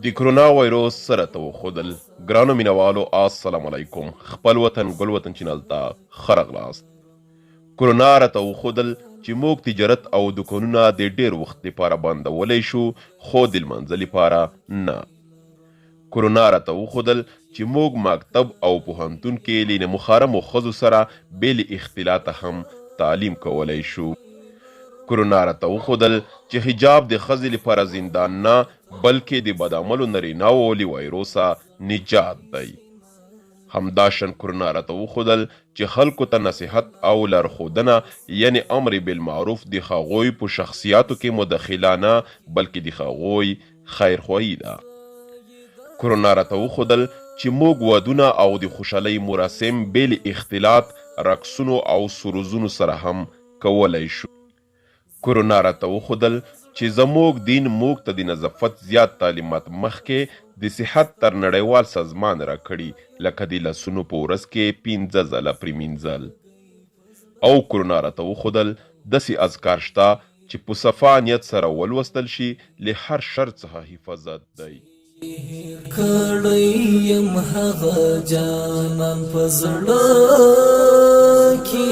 د کرونا وایروس سره ته وښودل. ګرانو مینوالو السلام علیکم. خپل وطن ګل وطن چینل ته ښه راغلاست. کرونا راته وښودل چې موږ تجارت او دوکانونه د ډیر وخت لپاره بندولی شو، خو د لمانځه لپاره نه. کرونا راته وښودل چې موږ مکتب او پوهنتون کې له محرمو ښځو سره بې له اختلاطه هم تعلیم کولی شو. کرونا راته وښودل چې حجاب د ښځې لپاره زندان نه، بلکې د بدعملو نرینه‌وو له وایروسه نجات دی. همداشان کرونا راته وښودل چې خلکو ته نصیحت او لارښودنه، یعنی امر بالمعروف، د هغوی په شخصیاتو کې مداخله نه، بلکې د هغوی خیرخواهي ده. کرونا راته وښودل چې موږ ودونه او د خوشحالۍ مراسم بې له اختلاط، رقصونو او سروزونو سره هم کولی شو. کرونا راته وښودل چې زموږ دین موږ ته د نظافت زیات تعلیمات مخکې د صحت تر نړیوال سازمان راکړي، لکه د لاسونو په ورځ کې 5 ځله پرېمینځل. او کرونا راته وښودل داسې اذکار شته چې په صفا نیت سره ولوستل شي، له هر شر څخه حفاظت دی. کړی یم هغه جانان په زړه کې